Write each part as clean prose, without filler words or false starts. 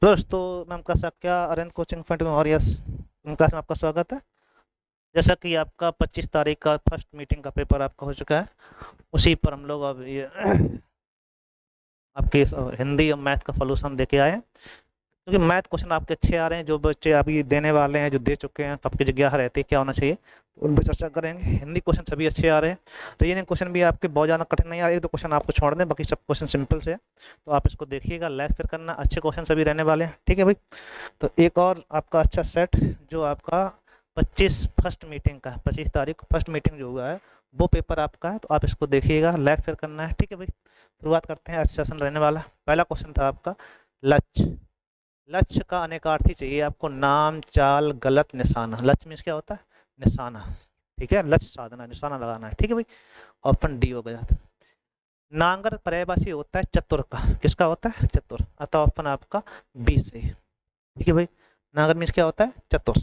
दोस्तों मैं आपका क्या अरेंज कोचिंग पॉइंट में और यस क्लास में आपका स्वागत है। जैसा कि आपका 25 तारीख का फर्स्ट मीटिंग का पेपर आपका हो चुका है, उसी पर हम लोग अब ये आपकी हिंदी और मैथ का सॉल्यूशन देके आए हैं। क्योंकि मैथ क्वेश्चन आपके अच्छे आ रहे हैं, जो बच्चे अभी देने वाले हैं, जो दे चुके हैं, सबकी जिज्ञासा रहती है क्या होना चाहिए, तो उन पर चर्चा करेंगे। हिंदी क्वेश्चन सभी अच्छे आ रहे हैं, रीजनिंग क्वेश्चन भी आपके बहुत ज़्यादा कठिन नहीं आ रहे, एक दो क्वेश्चन आपको छोड़ दें, बाकी सब क्वेश्चन सिंपल से है। तो आप इसको देखिएगा, लाइक फिर करना, अच्छे क्वेश्चन सभी रहने वाले हैं, ठीक है भाई। तो एक और आपका अच्छा सेट जो आपका 25 फर्स्ट मीटिंग का 25 तारीख को फर्स्ट मीटिंग जो हुआ है वो पेपर आपका है, तो आप इसको देखिएगा, लाइक फिर करना है, ठीक है भाई। शुरुआत करते हैं, अच्छा सेशन रहने वाला। पहला क्वेश्चन था आपका लक्ष्य। लक्ष्य का अनेकार्थी चाहिए आपको, नाम चाल गलत निशाना। लक्ष्य मीन्स क्या होता है? निशाना, ठीक है, लक्ष्य साधना निशाना लगाना है, ठीक है भाई। ऑप्शन डी हो गया। नांगर पर्यायवाची होता है चतुर का, किसका होता है? चतुर, अतः ऑप्शन आपका बी सही, ठीक है भाई। नांगर मीन्स क्या होता है? चतुर।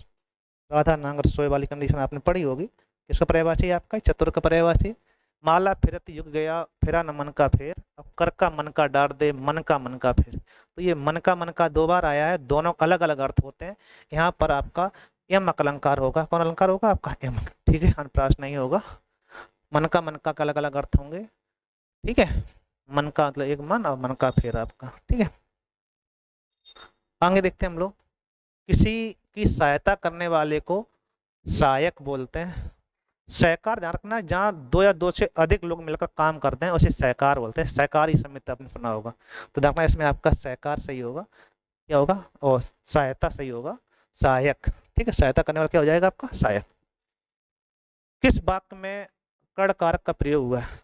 राधा नांगर सोए वाली कंडीशन आपने पढ़ी होगी, किसका पर्यायवाची है आपका? चतुर का पर्यायवाची। माला फिरत युग गया, फिरा न मन का फेर, अब कर का मन का डार दे, मन का फेर। तो ये मन का दो बार आया है, दोनों अलग अलग अर्थ होते हैं। यहाँ पर आपका यम अलंकार होगा। कौन अलंकार होगा आपका? यम, ठीक है, अनुप्रास नहीं होगा। मन का अलग अलग अर्थ होंगे, ठीक है। मन का मतलब एक मन, और मन का फेर आपका, ठीक है। आगे देखते हैं हम लोग। किसी की सहायता करने वाले को सहायक बोलते हैं। सहकार ध्यान रखना, जहाँ दो या दो से अधिक लोग मिलकर काम करते हैं उसे सहकार बोलते हैं। सहकारी समिति आपने सुना होगा, तो देखना इसमें आपका सहकार सही होगा, क्या होगा? और सहायता सही होगा, सहायक, ठीक है। सहायता करने वाला क्या हो जाएगा आपका? सहायक। किस वाक्य में कड़ कारक का प्रयोग हुआ है?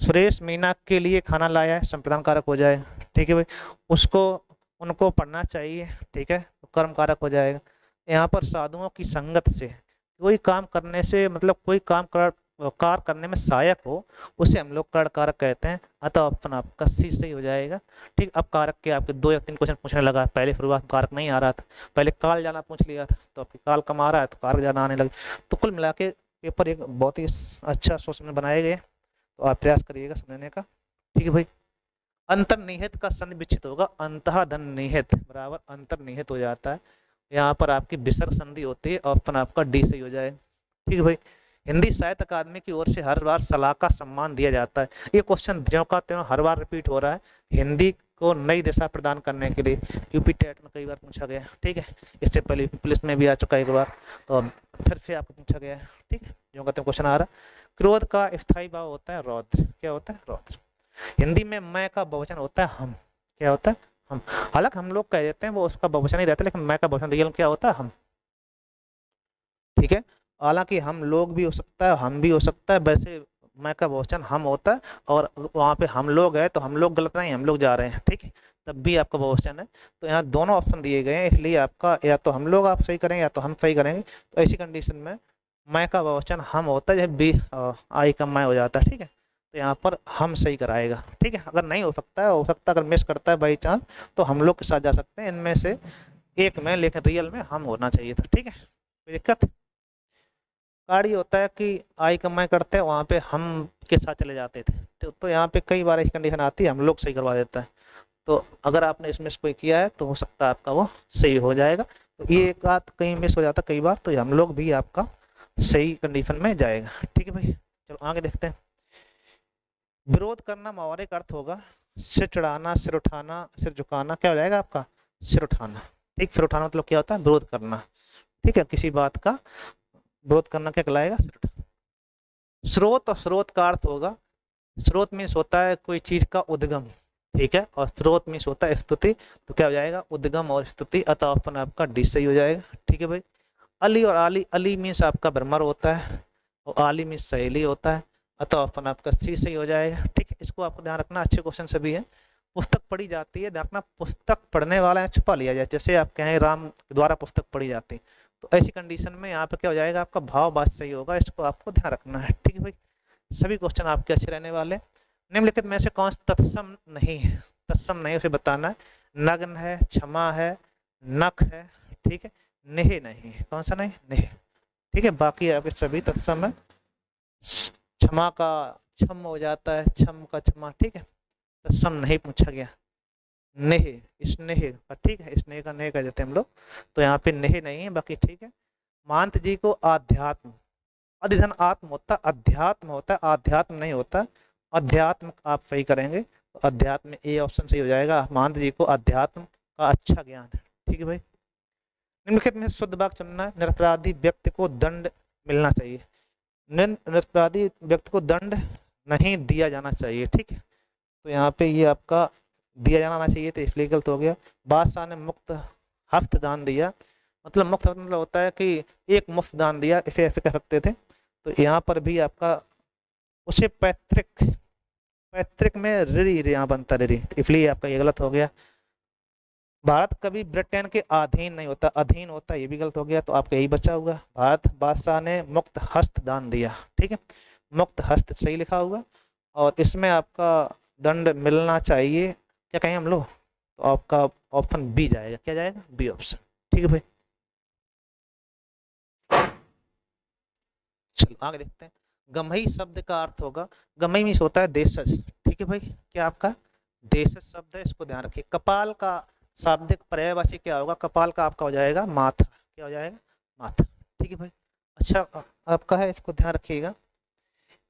सुरेश मीना के लिए खाना लाया है, संप्रदान कारक हो जाए, ठीक है भाई। उसको उनको पढ़ना चाहिए, ठीक है, तो कर्म कारक हो जाएगा। यहाँ पर साधुओं की संगत से कोई काम करने से, मतलब कोई काम कार करने में सहायक हो, उसे हम लोग कर कारक कहते हैं, अतः ऑप्शन आपका सी सही हो जाएगा, ठीक। अब कारक के आपके दो या तीन क्वेश्चन पूछने लगा, पहले शुरुआत में कारक नहीं आ रहा था, पहले काल जाना पूछ लिया था, तो आपकी काल कम आ रहा है तो कारक ज्यादा आने लगे। तो कुल मिला के पेपर एक बहुत ही अच्छा सोच में बनाए गए, तो आप प्रयास करिएगा समझने का, ठीक है भाई। अंतर्निहित का संधि विच्छेद होगा, अंतः धन निहित बराबर अंतर्निहित हो जाता है। यहाँ पर आपकी विसर्ग संधि होती है, ऑप्शन आपका डी सही हो जाए, ठीक है भाई। हिंदी साहित्य अकादमी की ओर से हर बार सलाह का सम्मान दिया जाता है। ये क्वेश्चन ज्यों का त्यों हर बार रिपीट हो रहा है, हिंदी को नई दिशा प्रदान करने के लिए। यूपी टेट में कई बार पूछा गया, ठीक है। इससे पहले यूपी पुलिस में भी आ चुका है एक बार, तो अब फिर से आपको पूछा गया है, ठीक है, ज्यों का त्यों क्वेश्चन आ रहा है। क्रोध का स्थायी भाव होता है रौद्र, क्या होता है? रौद्र। हिंदी में मैं का बहुवचन होता है हम, क्या होता है? हम। हालांकि हम लोग कह देते हैं वो उसका बहुवचन ही रहता है, लेकिन मैं का बहुवचन रियल क्या होता है? हम, ठीक है। हालांकि हम लोग भी हो सकता है, हम भी हो सकता है, वैसे मैं का बहुवचन हम होता है, और वहाँ पे हम लोग है तो हम लोग गलत नहीं, हम लोग जा रहे हैं, ठीक है, तब भी आपका बहुवचन है। तो यहाँ दोनों ऑप्शन दिए गए हैं, इसलिए आपका या तो हम लोग आप सही करेंगे या तो हम सही करेंगे। तो ऐसी कंडीशन में मैं का बहुवचन हम होता है, जब बी आई का मैं हो जाता है, ठीक है। तो यहाँ पर हम सही कराएगा, ठीक है। अगर नहीं हो सकता है, हो सकता है अगर मिस करता है बाई चांस, तो हम लोग के साथ जा सकते हैं इनमें से एक में, लेकिन रियल में हम होना चाहिए था, ठीक है, कोई दिक्कत? कार्ड ये होता है कि आई कमाई करते हैं वहाँ पे हम के साथ चले जाते थे, तो यहाँ पे कई बार ऐसी कंडीशन आती है हम लोग सही करवा देता है। तो अगर आपने इसमें से कोई किया है तो हो सकता है आपका वो सही हो जाएगा। तो ये एक आध कहीं मिस हो जाता है कई बार, तो हम लोग भी आपका सही कंडीशन में जाएगा, ठीक है भाई। चलो आगे देखते हैं। विरोध करना व्यवहारिक अर्थ होगा सिर चढ़ाना, सिर उठाना, सिर झुकाना, क्या हो जाएगा आपका? सिर उठाना, ठीक। सिर उठाना मतलब क्या होता है? विरोध करना, ठीक है, किसी बात का विरोध करना क्या कहलाएगा? सिर उठाना। स्रोत और स्रोत का अर्थ होगा, स्रोत मीन्स होता है कोई चीज का उद्गम, ठीक है, और स्रोत मीन्स होता है स्तुति, तो क्या हो जाएगा? उद्गम और स्तुति, अतः ऑप्शन आपका डी सही हो जाएगा, ठीक है भाई। अली और आली, अली मीन्स आपका भ्रमर होता है, और आली मीन्स सहेली होता है, अतः ऑप्शन आपका सी सही हो जाएगा, ठीक है। इसको आपको ध्यान रखना, अच्छे क्वेश्चन सभी है। पुस्तक पढ़ी जाती है, ध्यान रखना, पुस्तक पढ़ने वाला है छुपा लिया जाए, जैसे आप कहें राम द्वारा पुस्तक पढ़ी जाती है, तो ऐसी कंडीशन में यहाँ पे क्या हो जाएगा? आपका भाव बात सही होगा, इसको आपको ध्यान रखना है, ठीक है भाई। सभी क्वेश्चन आपके अच्छे रहने वाले। निम्नलिखित में से कौन सा तत्सम नहीं है? तत्सम नहीं उसे बताना है। नग्न है, क्षमा है, नख है, ठीक है, नेह नहीं है। कौन सा नहीं? नेह, ठीक है। बाकी आपके सभी तत्सम है। क्षमा का छम हो जाता है, छम का क्षमा, ठीक है, तत्सम नहीं पूछा गया। नेह, स्नेह का, ठीक है, स्नेह का नेह कह देते हैं हम लोग, तो यहाँ पे नेह नहीं है, बाकी ठीक है। महंत जी को आध्यात्म, अधिधन आत्म होता है, अध्यात्म होता है, आध्यात्म नहीं होता। अध्यात्म आप सही करेंगे, तो अध्यात्म में ए ऑप्शन सही हो जाएगा। महंत जी को अध्यात्म का अच्छा ज्ञान है, ठीक है भाई। निम्नलिखित में शुद्ध वाक्य चुनना है। निरपराधी व्यक्ति को दंड मिलना चाहिए, निरपराधी व्यक्ति को दंड नहीं दिया जाना चाहिए, ठीक है। तो यहाँ पे ये आपका दिया जाना चाहिए, तो इसलिए गलत हो गया। बादशाह ने मुक्त हफ्त दान दिया, मतलब मुक्त हफ्त मतलब होता है कि एक मुफ्त दान दिया, इसे ऐसे कह सकते थे। तो यहाँ पर भी आपका उसे पैतृक, पैतृक में ऋणी यहाँ बनता ऋणी, इसलिए आपका ये गलत हो गया। भारत कभी ब्रिटेन के अधीन नहीं होता, अधीन होता, ये भी गलत हो गया, तो आपका यही बचा हुआ। भारत बादशाह ने मुक्त हस्त दान दिया, ठीक है, मुक्त हस्त सही लिखा हुआ। और इसमें आपका दंड मिलना चाहिए, क्या कहें हम लोग, तो आपका ऑप्शन बी जाएगा, क्या जाएगा, बी ऑप्शन, ठीक है भाई। चलो आगे देखते हैं। गमही शब्द का अर्थ होगा, गमही मीन्स होता है देशज, ठीक है भाई, क्या आपका देशज शब्द है, इसको ध्यान रखिए। कपाल का शाब्दिक पर्यायवाची क्या होगा, कपाल का आपका हो जाएगा माथा, क्या हो जाएगा, माथा, ठीक है भाई। अच्छा आपका है, इसको ध्यान रखिएगा।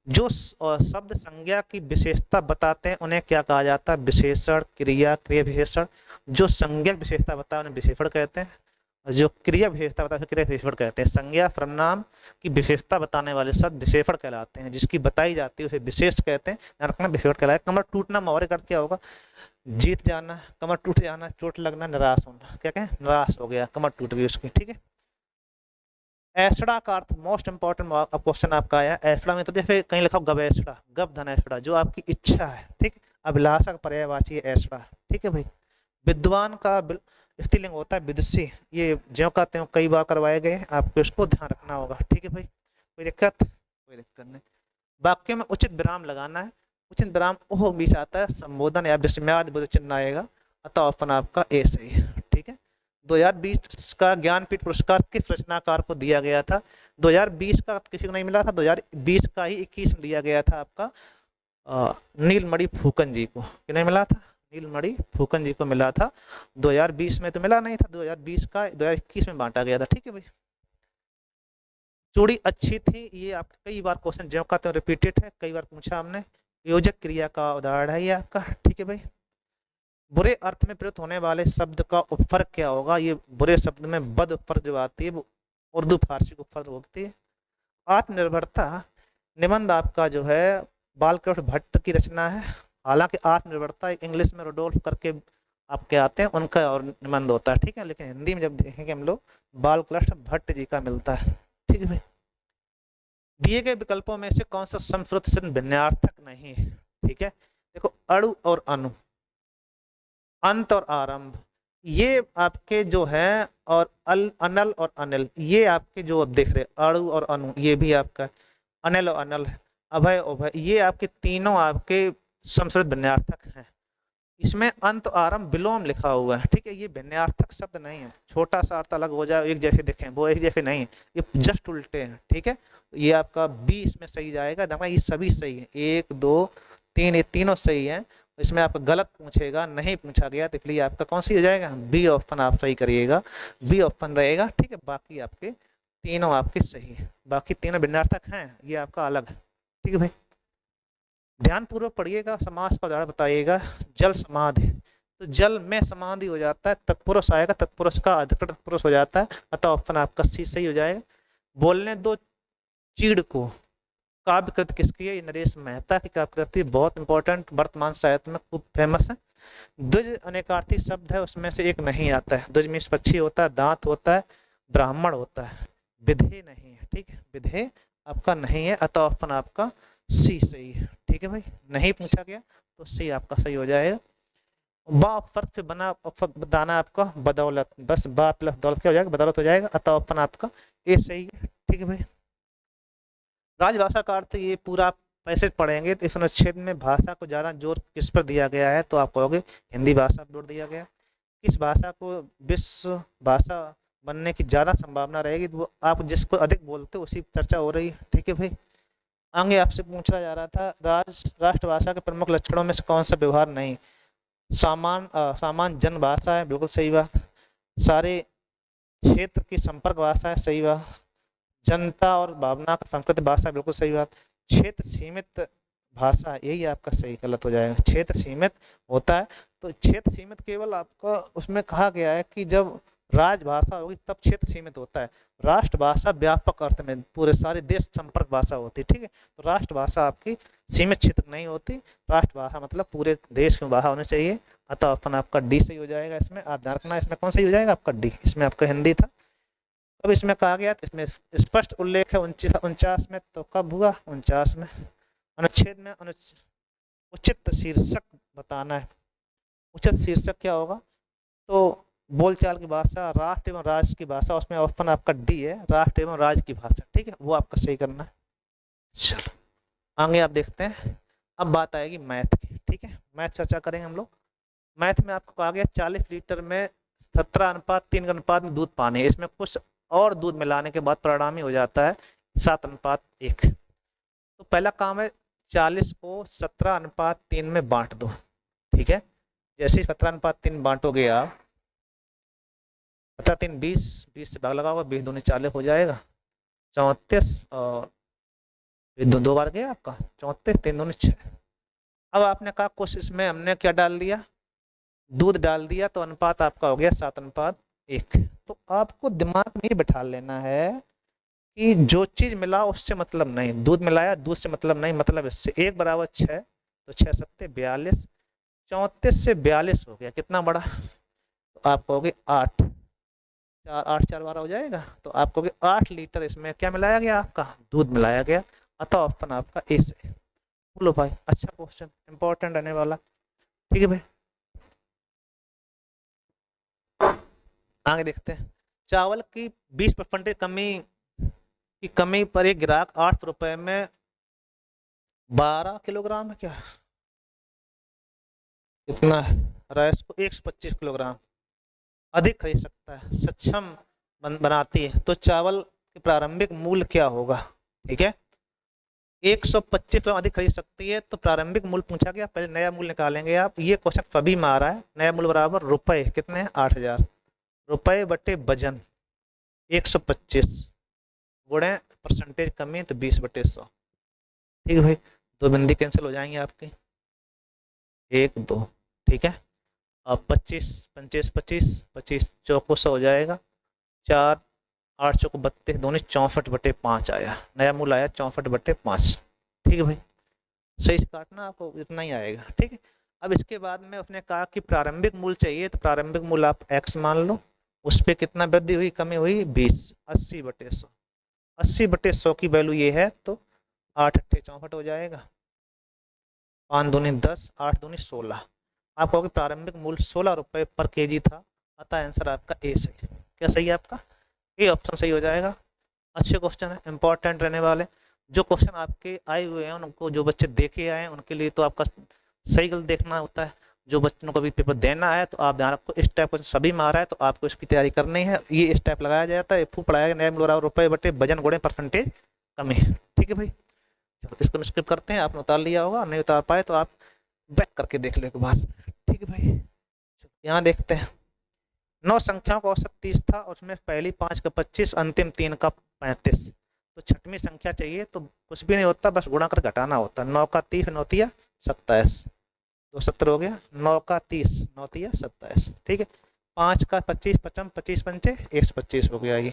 जो शब्द संज्ञा की विशेषता बताते हैं उन्हें क्या कहा जाता है, विशेषण, क्रिया, क्रिया विशेषण। जो संज्ञा विशेषता बताए उन्हें विशेषण कहते हैं, और जो क्रिया विशेषता बताते हैं क्रिया विशेषण कहते हैं। संज्ञा सर्वनाम की विशेषता बताने वाले शब्द विशेषण कहलाते हैं, जिसकी बताई जाती है उसे विशेष कहते हैं, ध्यान रखना, विशेषण कहलाता है। कमर टूटना मुहावरे का अर्थ क्या होगा, जीत जाना, कमर टूट जाना, चोट लगना, निराश होना, क्या कहें, निराश हो गया, कमर टूट गई उसकी, ठीक है। ऐसड़ा का अर्थ मोस्ट इंपॉर्टेंट क्वेश्चन आपका आया। ऐसड़ा में तो जैसे कहीं लिखा गवेसड़ा, गप धन ऐसड़ा, जो आपकी इच्छा है, ठीक, अभिलाषा का पर्यायवाची है ऐसड़ा, ठीक है भाई। विद्वान का स्त्रीलिंग होता है विदुषी, ये ज्यों का त्यों कई बार करवाए गए, आपको इसको ध्यान रखना होगा, ठीक है भाई। कोई दिक्कत, कोई दिक्कत नहीं। वाक्य में उचित विराम लगाना है, उचित विराम ओह बीच आता है, संबोधन या विस्मयाद बुद्ध चिन्ह आएगा, अतः ऑप्शन आपका ए सही है, ठीक है। 2020 का ज्ञानपीठ पुरस्कार किस रचनाकार को दिया गया था, 2020 का किसी को नहीं मिला था, 2020 का ही 21 में दिया गया था आपका नीलमणि फूकन जी को, किन्हें मिला था, नीलमणि फूकन जी को मिला था। 2020 में तो मिला नहीं था, 2020 का 2021 में बांटा गया था, ठीक है भाई। चूड़ी अच्छी थी, ये आप कई बार क्वेश्चन ज्यों का त्यों रिपीटेड है, कई बार पूछा हमने। योजक क्रिया का उदाहरण है ये आपका, ठीक है भाई। बुरे अर्थ में प्रयुक्त होने वाले शब्द का उपसर्ग क्या होगा, ये बुरे शब्द में बद उपसर्ग जो आती है वो उर्दू फारसी उपसर्ग होती है। आत्मनिर्भरता निबंध आपका जो है बालकृष्ण भट्ट की रचना है, हालांकि आत्मनिर्भरता इंग्लिश में रोडोल्फ करके आपके आते हैं, उनका और निबंध होता है, ठीक है, लेकिन हिंदी में जब देखेंगे हम लोग बालकृष्ण भट्ट जी का मिलता है, ठीक है भाई। दिए गए विकल्पों में से कौन सा संस्कृत से विन्यार्थक नहीं है, ठीक है। देखो अणु और अनु, अंत और आरंभ, ये आपके जो है, और अनल और अनिल, ये आपके जो अब देख रहे अणु और अनु, ये भी आपका अनिल और अनल है। अभय अभय, ये आपके तीनों आपके संस्कृत विन्यार्थक हैं। इसमें अंत आरंभ विलोम लिखा हुआ है, ठीक है, ये विन्यार्थक शब्द नहीं है, छोटा सा अर्थ अलग हो जाए, एक जैसे दिखें, वो एक जैसे नहीं है, ये जस्ट उल्टे हैं, ठीक है। ये आपका बी इसमें सही जाएगा, देखो ये सभी सही है, 1 2 3 ये तीनों सही है। इसमें आपका गलत पूछेगा, नहीं पूछा गया, तो इसलिए आपका कौन सी हो जाएगा, बी ऑप्शन आप सही करिएगा, बी ऑप्शन रहेगा, ठीक है। बाकी आपके तीनों आपके सही है, बाकी तीनों विन्यार्थक हैं, ये आपका अलग है, ठीक है भाई। ध्यान पूर्वक पढ़िएगा, समास का उदाहरण बताइएगा। जल समाधि, तो जल में समाधि हो जाता है, तत्पुरुष आएगा, तत्पुरुष का अधिकृत तत्पुरुष हो जाता है, अतः ऑप्शन आपका सी सही हो जाएगा। बोलने दो चीड़ को, काव्य कृत किसकी है, ये नरेश मेहता की काव्य कृति, बहुत इंपॉर्टेंट, वर्तमान साहित्य में खूब फेमस है। द्विज अनेकार्थी शब्द है, उसमें से एक नहीं आता है, द्विज मीन्स पक्षी होता है, दांत होता है, ब्राह्मण होता है, विधे नहीं है, ठीक है, विधे आपका नहीं है, अतः ऑप्शन आपका सी सही है, ठीक है भाई। नहीं पूछा गया तो सी आपका सही हो जाएगा। बा फर्क से बना दाना आपका बदौलत, बस बा प्लस दौलत क्या हो जाएगा, बदौलत हो जाएगा, अतः ऑप्शन आपका ए सही है, ठीक है भाई। राजभाषा का अर्थ, ये पूरा पैसेज पढ़ेंगे तो इस अनुच्छेद में भाषा को ज़्यादा जोर किस पर दिया गया है, तो आप कहोगे हिंदी भाषा पर जोर दिया गया। किस भाषा को विश्व भाषा बनने की ज़्यादा संभावना रहेगी, तो आप जिसको अधिक बोलते हो उसी चर्चा हो रही है, ठीक है भाई। आगे आपसे पूछा जा रहा था राष्ट्रभाषा के प्रमुख लक्षणों में से कौन सा व्यवहार नहीं, सामान जन भाषा है, बिल्कुल सही बात। सारे क्षेत्र की संपर्क भाषा है, सही बात। जनता और भावना का संस्कृत भाषा, बिल्कुल सही बात। क्षेत्र सीमित भाषा, यही आपका सही, गलत हो जाएगा। क्षेत्र सीमित होता है, तो क्षेत्र सीमित केवल आपका उसमें कहा गया है कि जब राजभाषा होगी तब क्षेत्र सीमित होता है। राष्ट्रभाषा व्यापक अर्थ में पूरे सारे देश संपर्क भाषा होती है, ठीक है। तो राष्ट्रभाषा आपकी सीमित क्षेत्र नहीं होती, राष्ट्रभाषा मतलब पूरे देश में भाषा होनी चाहिए। अतः अपन आपका डी सही हो जाएगा। इसमें आप ध्यान रखना, इसमें कौन सही हो जाएगा आपका डी, इसमें आपका हिंदी था। अब इसमें कहा गया, तो इसमें स्पष्ट उल्लेख है 49 में, तो कब हुआ 49 में। अनुच्छेद में उचित शीर्षक बताना है। उचित शीर्षक क्या होगा, तो बोलचाल की भाषा, राष्ट्र एवं राज्य की भाषा, उसमें ऑप्शन आपका डी है, राष्ट्र एवं राज्य की भाषा, ठीक है, वो आपका सही करना है। चलो आगे आप देखते हैं। अब बात आएगी मैथ की, ठीक है, मैथ चर्चा करेंगे हम लोग। मैथ में आपको कहा गया 40 लीटर में 17:3 के अनुपात में दूध पानी है। इसमें कुछ और दूध मिलाने के बाद परिणामी हो जाता है 7:1। तो पहला काम है 40 को 17:3 में बांट दो, ठीक है। जैसे 17:3 बांटोगे आप, 17 3 20, 20 से भाग लगाओगे, 20 दूनी 40 हो जाएगा, 34, और दो बार गया आपका 34, 3 दूनी 6। अब आपने कहा कुछ इसमें हमने क्या डाल दिया, दूध डाल दिया, तो अनुपात आपका हो गया 7:1। तो आपको दिमाग में ये बिठा लेना है कि जो चीज मिला उससे मतलब नहीं, दूध मिलाया दूध से मतलब नहीं, मतलब इससे 1 बराबर 6, तो 6 7 42, 34 से 42 हो गया, कितना बड़ा, तो आप कहोगे 8, 4 8 4 12 हो जाएगा, तो आप कहोगे 8 लीटर इसमें क्या मिलाया गया, आपका दूध मिलाया गया। अतः ऑप्शन आपका ए से। बोलो भाई, अच्छा क्वेश्चन, इंपॉर्टेंट रहने वाला, ठीक है भाई। आगे देखते हैं। चावल की 20% कमी पर एक ग्राहक 8 रुपए में 12 किलोग्राम है, क्या कितना है, राइस को 125 किलोग्राम अधिक खरीद सकता है, सक्षम बनाती है। तो चावल की प्रारंभिक मूल्य क्या होगा, ठीक है। 125 किलो अधिक खरीद सकती है, तो प्रारंभिक मूल्य पूछा गया, पहले नया मूल्य निकालेंगे आप। ये क्वेश्चन सभी में आ रहा है। नया मूल्य बराबर रुपए कितने हैं, 8000 रुपए बटे वजन 125 गुणे परसेंटेज कमी, तो 20/100, ठीक है भाई। दो बिंदी कैंसिल हो जाएंगे आपकी, 1 2, ठीक है। अब 25 25 25 25 चौको 100 हो जाएगा, 4 8 चौको 32, दोनों 64/5 आया, नया मूल्य आया 64/5, ठीक है भाई। सही से काटना, आपको इतना ही आएगा, ठीक है। अब इसके बाद में उसने कहा कि प्रारंभिक मूल्य चाहिए, तो प्रारंभिक मूल्य आप x मान लो, उस पर कितना वृद्धि हुई, कमी हुई 20, 80/100, 80/100 की वैल्यू ये है, तो 8 8 64 हो जाएगा, 5 दूनी 10, 8 दूनी 16। आप कहोगे प्रारंभिक मूल्य 16 रुपए पर केजी था, अतः आंसर आपका ए सही। क्या सही है आपका, ए ऑप्शन सही हो जाएगा। अच्छे क्वेश्चन है, इंपॉर्टेंट रहने वाले। जो क्वेश्चन आपके आए हुए हैं उनको, जो बच्चे देखे आए हैं उनके लिए तो आपका सही गलत देखना होता है। जो बच्चों को भी पेपर देना है, तो आप ध्यान रखो, इस टाइप का सभी में आ रहा है, तो आपको इसकी तैयारी करनी है। ये इस टाइप लगाया जाता है, फू पढ़ाया नया मूल्य रुपए बटे वजन गुणे परसेंटेज कमी, ठीक है भाई। चलो इसको स्किप करते हैं, आपने उतार लिया होगा, नहीं उतार पाए तो आप बैक करके देख लो एक बार, ठीक है भाई। यहाँ देखते हैं, 9 संख्याओं का औसत 30 था, और उसमें पहली 5 का 25, अंतिम 3 का 35। तो छठवीं संख्या चाहिए, तो कुछ भी नहीं होता, बस गुणा कर घटाना होता है। 9 का 30, 9 तिया 27, तो 70 हो गया। 9 का 30, 9 तिया 27, ठीक है। 5 का 25, 55, 25 पंचे 125 हो गया। ये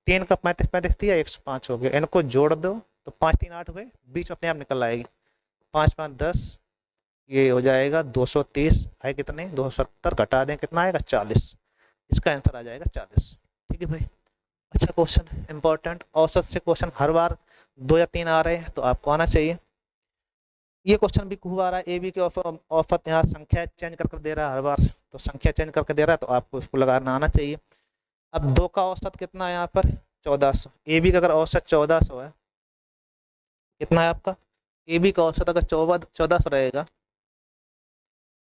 3 का 35, 35 तिया 105 हो गया। इनको जोड़ दो, तो 5 3 8 हुए, बीच में अपने आप निकल आएगी, 5 5 10, ये हो जाएगा 230 है, कितने 270, घटा दें कितना आएगा 40, इसका आंसर आ जाएगा 40, ठीक है भाई। अच्छा क्वेश्चन है, इंपॉर्टेंट। औसत से क्वेश्चन हर बार 2 या 3 आ रहे हैं, तो आपको आना चाहिए। ये क्वेश्चन भी खूब आ रहा है, ए बी के औसत यहाँ संख्या चेंज कर दे रहा है हर बार, तो संख्या चेंज करके दे रहा है, तो आपको इसको लगाना आना चाहिए। अब 2 का औसत कितना है यहाँ पर 1400, ए बी का अगर औसत 1400 है, कितना है आपका, ए बी का औसत अगर 1400 रहेगा,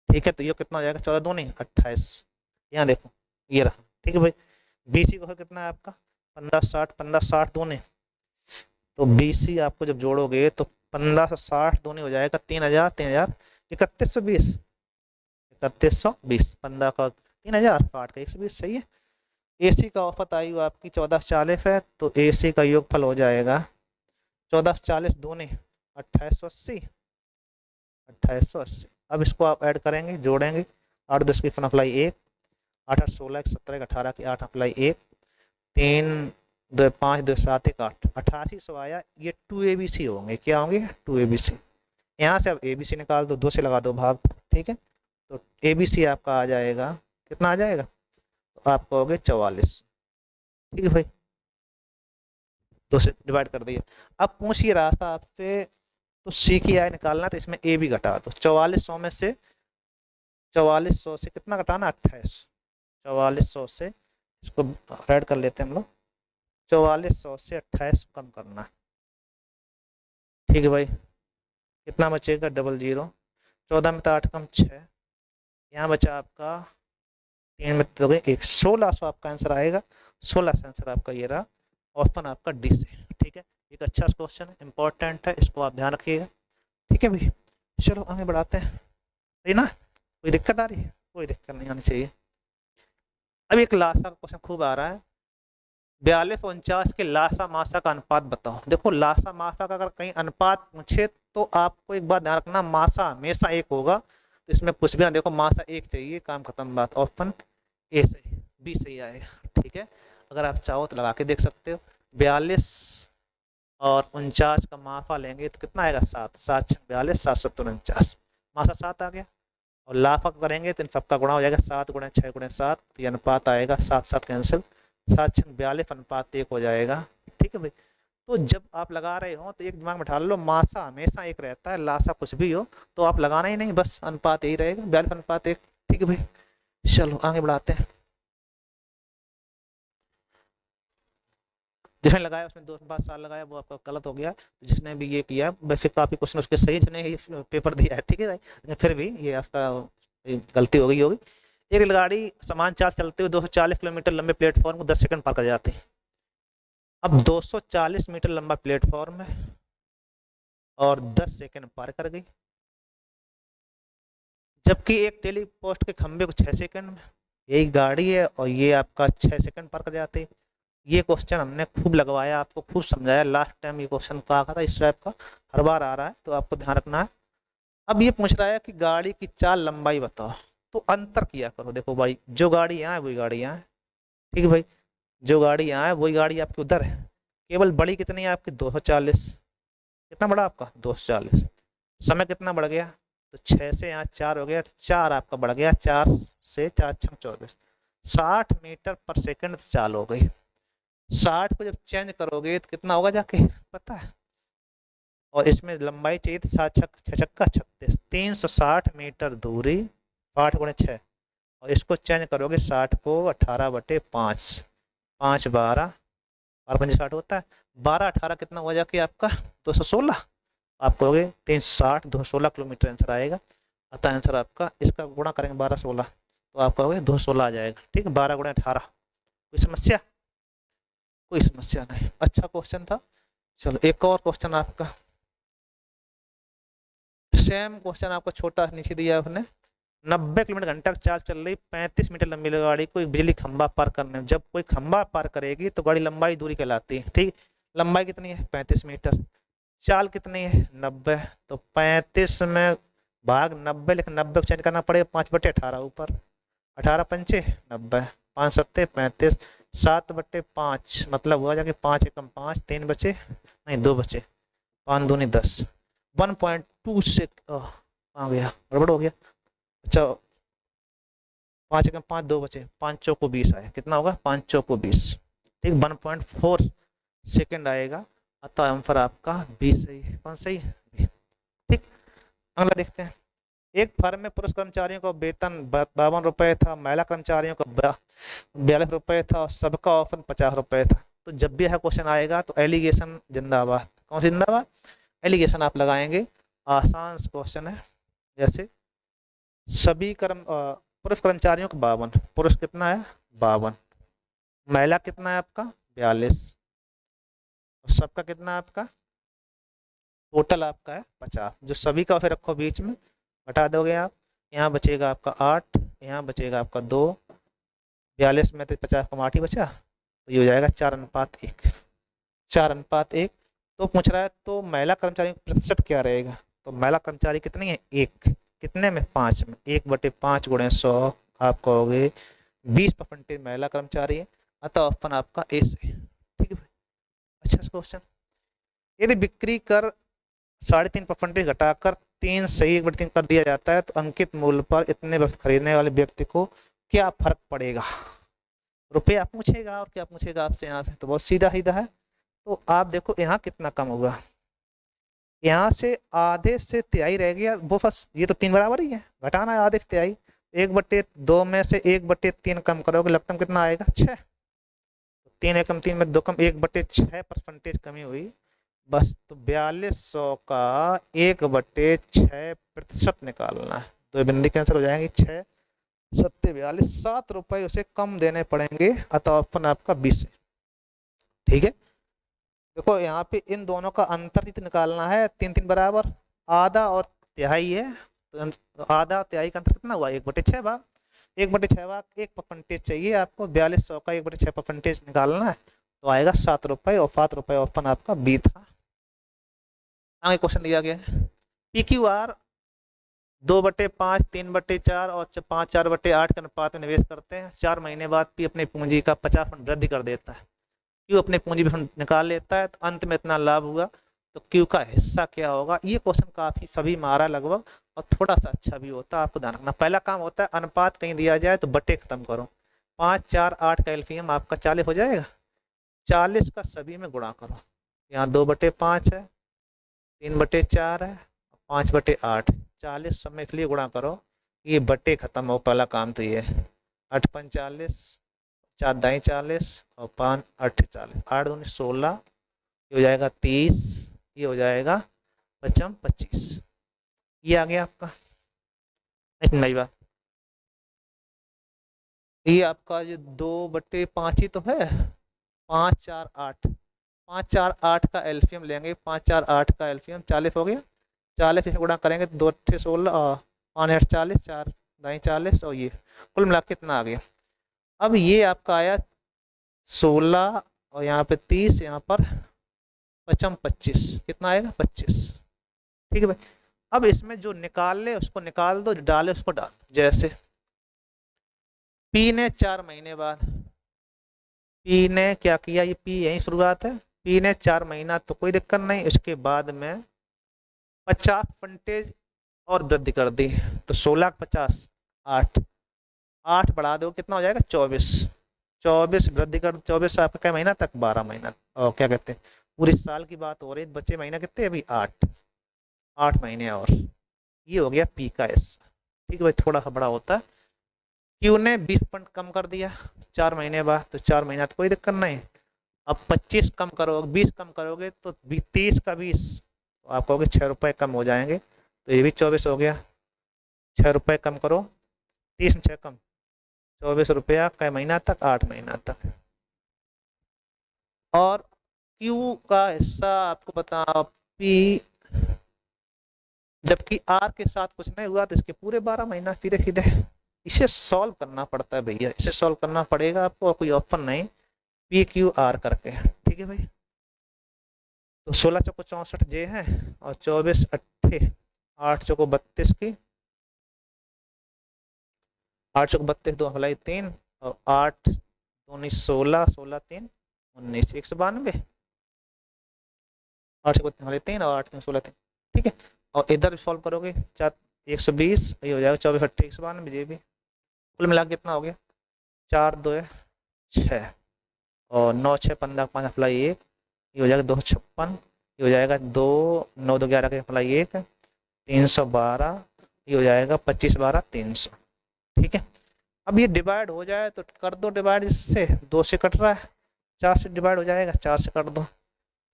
ठीक है, तो ये कितना हो जाएगा, 14 दूनी 28, यहाँ देखो ये रहा, ठीक है भाई। बीसी का कितना है आपका 1560, 1560 दूनी, तो बीसी आपको जब जोड़ोगे तो 1560 दूनी हो जाएगा 3000, 3000 3120, 3120, 15 का 3000, 8 का 120, सही है। AC का औसत आयु आपकी 1440 है, तो AC का योगफल हो जाएगा 1440 दूनी 2880, 2880। अब इसको आप ऐड करेंगे, जोड़ेंगे, 8 10 की फन अप्लाई 1, 8 8 16 1 17 1 18 की 8 अप्लाई 1, 3 2 5 2 7 1 8, 8800 आया। ये 2ABC होंगे, क्या होंगे? 2ABC। यहाँ से अब ABC निकाल दो, 2 से लगा दो भाग, ठीक है। तो ABC आपका आ जाएगा, कितना आ जाएगा? तो आप कहोगे 44, ठीक है भाई, 2 से डिवाइड कर दिया। अब पूछिए रास्ता आपसे, तो C की आय निकालना, तो इसमें A भी घटा दो। 4400 में से 4400 से कितना घटाना? 28। 4400 से इसको ऐड कर लेते हैं हम लोग, 4400 से 28 कम करना, ठीक है भाई। कितना बचेगा? 00। 14 में तो 8 कम 6, यहाँ बचा आपका 3 में तो 1, 1600 आपका आंसर आएगा। 16 से आंसर आपका ये रहा, ऑप्शन आपका डी से, ठीक है। एक अच्छा क्वेश्चन है, इंपॉर्टेंट है, इसको आप ध्यान रखिएगा, ठीक है भाई। चलो आगे बढ़ाते हैं, सही ना? कोई दिक्कत आ रही है? कोई दिक्कत नहीं आनी चाहिए। अब एक लासा का क्वेश्चन खूब आ रहा है, 42 49 के लासा मासा का अनुपात बताओ। देखो लासा मासा का अगर कहीं अनुपात पूछे तो आपको एक बात ध्यान रखना, मासा हमेशा एक होगा, तो इसमें कुछ भी ना देखो, मासा एक चाहिए, काम खत्म बात। ऑप्शन ए सही, बी सही आएगा, ठीक है। अगर आप चाहो तो लगा के देख सकते हो। 42 और 49 का माफा लेंगे तो कितना आएगा? 7, 7 6 42, 7 7 49, मासा 7 आ गया। और लाफा करेंगे तो इन सबका गुणा हो जाएगा, 7 गुणे 6 गुणे 7, तो ये अनुपात आएगा 7 7 कैंसिल, 7 6 42 अनुपात 1 हो जाएगा, ठीक है भाई। तो जब आप लगा रहे हो तो एक दिमाग में ढाल लो, मासा हमेशा एक रहता है, लासा कुछ भी हो, तो आप लगाना ही नहीं, बस अनुपात यही रहेगा, 42 अनुपात 1, ठीक है भाई। चलो आगे बढ़ाते हैं। जिसने लगाया उसने 2 5 साल लगाया, वो आपका गलत हो गया। जिसने भी ये किया, वैसे काफी क्वेश्चन उसके सही, जिसने ये पेपर दिया है, ठीक है भाई, लेकिन फिर भी ये आपका गलती हो गई होगी। एक रेलगाड़ी समान चार्ज चलते हुए 240 किलोमीटर लंबे प्लेटफॉर्म को 10 सेकंड पार कर जाती है। अब 240 मीटर लंबा प्लेटफॉर्म है और 10 सेकंड पार कर गई, जबकि एक टेली पोस्ट के खंबे को 6 सेकंड में, यही गाड़ी है और ये आपका 6 सेकंड पार कर जाती है। ये क्वेश्चन हमने खूब लगवाया, आपको खूब समझाया, लास्ट टाइम ये क्वेश्चन कहा था, इस टाइप का हर बार आ रहा है, तो आपको ध्यान रखना है। अब ये पूछ रहा है कि गाड़ी की चाल लंबाई बताओ, तो अंतर किया करो। देखो भाई, जो गाड़ी यहाँ है वही गाड़ी यहाँ है, ठीक है भाई, जो गाड़ी यहाँ है वही गाड़ी आपकी उधर है, केवल बड़ी कितनी है आपकी? 240। कितना बड़ा आपका? 240। समय कितना बढ़ गया? तो 6 से यहाँ 4 हो गया, तो 4 आपका बढ़ गया, 4 से 4 6 24, 60 मीटर पर सेकंड चाल हो गई। 60 को जब चेंज करोगे तो कितना होगा जाके पता है? और इसमें लंबाई चाहिए थी 7 6 छक्का 36, 360 मीटर दूरी, 8 गुणे 6, और इसको चेंज करोगे 60 को 18/5, 5 12, 12 5 60 होता है, 12 18 कितना हो जाके आपका? 216। आप कहोगे 360, 216 किलोमीटर आंसर आएगा। अतः आंसर आपका, इसका गुणा करेंगे 12 16, तो आप कहोगे 216 आ जाएगा, ठीक है। 12 गुणे 18, कोई समस्या? कोई समस्या नहीं, अच्छा क्वेश्चन था। चलो एक और क्वेश्चन आपका, सेम क्वेश्चन आपको छोटा नीचे दिया है आपने। 90 किलोमीटर घंटा चार्ज चल रही 35 मीटर लंबी गाड़ी को एक बिजली खंभा पार करने में, जब कोई खंभा पार करेगी तो गाड़ी लंबाई दूरी कहलाती है, ठीक। लंबाई कितनी है? 35 मीटर। चाल कितनी है? 90। तो 35 में भाग 90, लेकिन 90 को चेंज करना पड़ेगा, 5/18 ऊपर, 18 पंचे 90, 5 सत्ते 35, 7/5, मतलब हुआ जाके 5 एकम 5, 3 बचे, नहीं 2 बचे, 5 दूनी 10, 1.2 से आ गया, गड़बड़ हो गया। अच्छा 5 एकम 5, 2 बचे, 5 चौको 20 आया, कितना होगा? 5 चौको 20, ठीक, 1.4 सेकेंड आएगा। अतः आंसर आपका 20 सही है। कौन सही है? ठीक। अगला देखते हैं। एक फर्म में पुरुष कर्मचारियों का वेतन 52 रुपये था, महिला कर्मचारियों का 42 रुपये था, और सबका औसत 50 रुपये था। तो जब भी यह क्वेश्चन आएगा तो एलिगेशन जिंदाबाद। कौन सी जिंदाबाद? एलिगेशन आप लगाएंगे, आसान क्वेश्चन है। जैसे सभी पुरुष कर्मचारियों का 52, पुरुष कितना है? 52, महिला कितना है आपका? 42, और सबका कितना है आपका? टोटल आपका है 50, जो सभी का फिर रखो बीच में, हटा दोगे आप, यहाँ बचेगा आपका 8, यहाँ बचेगा आपका 2, 42 में तो 50 कम 8 ही बचा, तो ये हो जाएगा 4:1। 4:1। तो पूछ रहा है तो महिला कर्मचारी का प्रतिशत क्या रहेगा, तो महिला कर्मचारी कितनी है, 1, कितने में, 5 में, 1/5 गुणे 100, आप कहोगे 20% महिला कर्मचारी है, अतः ऑप्शन आपका ए से। ठीक है भाई, अच्छा क्वेश्चन। यदि बिक्री कर 3.5% घटाकर 3 सही 1/3 कर दिया जाता है तो अंकित मूल्य पर इतने वक्त खरीदने वाले व्यक्ति को क्या फर्क पड़ेगा। रुपया पूछेगा और क्या पूछेगा आपसे यहाँ पे, तो बहुत सीधा सीधा है। तो आप देखो यहाँ कितना कम होगा, यहाँ से आधे से तिहाई रह गया वो फर्स्ट, ये तो 3 बराबर ही है, घटाना है आधे से तिहाई, 1/2 में से 1/3 कम करोगे लगता कितना आएगा, 6। 3 एकम 3 में 2 कम, 1/6% कमी हुई बस। तो 4200 का 1/6% निकालना है, तो बिंदी कैंसिल हो जाएंगी, 6 सत्ते 42, 7 रुपए उसे कम देने पड़ेंगे, अतः ऑप्शन आपका 20 है। ठीक है, देखो यहाँ पे इन दोनों का अंतर ही तो निकालना है, 3 बराबर, आधा और तिहाई है, तो आधा तिहाई का अंतर कितना हुआ, 1/6 भाग, 1/6 भाग 1% चाहिए आपको, 4200 का 1/6% निकालना है, तो आएगा 7 रुपए, और 7 रुपए ऑप्शन आपका बी था। आगे क्वेश्चन दिया गया है, पी क्यू आर 2/5, 3/4 और 5/4/8 के अनुपात में निवेश करते हैं। 4 महीने बाद पी अपनी पूंजी का 50% वृद्धि कर देता है, क्यू अपने पूंजी में निकाल लेता है, तो अंत में इतना लाभ हुआ, तो क्यू का हिस्सा क्या होगा। ये क्वेश्चन काफी सभी मारा लगभग, और थोड़ा सा अच्छा भी होता है, आपको ध्यान रखना। पहला काम होता है अनुपात कहीं दिया जाए तो बटे खत्म करो, 5, 4, 8 का एलसीएम आपका 40 हो जाएगा, 40 का सभी में गुणा करो, यहाँ 2/5 है, 3/4 है, 5/8, 40 सब में इसलिए गुणा करो, ये बटे खत्म हो, पहला काम तो ये 8 पंच 40, 4 दाई 40 और 5 8 40, 8 दूनी 16, ये हो जाएगा 30, ये हो जाएगा 55 25, ये आ गया आपका। एक नई बात, ये आपका ये 2/5 ही तो है, 5 4 8, 5 4 8 का एलसीएम लेंगे, 5 4 8 का एलसीएम 40 हो गया, 40 से गुणा करेंगे तो 2 8 16 और 5 8 40, 4 दाई 40, और ये कुल मिला के कितना आ गया। अब ये आपका आया 16, और यहाँ पे 30, यहाँ पर 55 25, कितना आएगा 25। ठीक है भाई, अब इसमें जो निकाल ले उसको निकाल दो, जो डाले उसको डाल दो। जैसे पी ने 4 महीने बाद, पी ने क्या किया, ये पी यही शुरुआत है, पी ने 4 महीना तो कोई दिक्कत नहीं, उसके बाद में 50% और वृद्धि कर दी, तो 16 50 8, 8 बढ़ा दो कितना हो जाएगा 24, 24 वृद्धि कर, 24 आपका क्या महीना तक, 12 महीना, और क्या कहते हैं पूरे साल की बात हो रही है, बच्चे महीना कितने अभी 8, 8 महीने, और ये हो गया पी का हिस्सा। ठीक है भाई, थोड़ा सा बड़ा होता है। क्यू ने 20% कम कर दिया 4 महीने बाद, तो 4 महीना तो कोई दिक्कत नहीं, अब 25 कम करोगे, 20 कम करोगे तो 30 का 20, तो आप कहोगे 6 रुपये कम हो जाएंगे, तो ये भी 24 हो गया, 6 रुपये कम करो, 30 में 6 कम, 24 रुपया कै महीना तक, 8 महीना तक। और क्यू का हिस्सा आपको बताओ पी, जबकि आर के साथ कुछ नहीं हुआ तो इसके पूरे 12 महीना, सीधे सीधे इसे सॉल्व करना पड़ता है भैया, इसे सॉल्व करना पड़ेगा आपको, और कोई ऑप्शन नहीं, पी क्यू आर करके। ठीक है भाई, तो 16 चौको 64 जे है, और 24 अट्ठे 8 चौको 32 की, 8 चौको 32 2 हलाई 3, और 8 2 16, 16 3 19, 192, 8 चौको 3 और 8 3 16 3। ठीक है, और इधर सॉल्व करोगे 4 120, ये हो जाएगा 24 अट्ठे 192, ये भी कुल मिला कितना हो गया, 4 2 6, और 9 6 15 5 अप्लाई 1, ये हो जाएगा 256, ये हो जाएगा 2 9 2 11 के अप्लाई 1, 312, ये हो जाएगा 25 12 300। ठीक है, अब ये डिवाइड हो जाए तो कर दो डिवाइड, इससे 2 से कट रहा है, 4 से डिवाइड हो जाएगा, 4 से कर दो,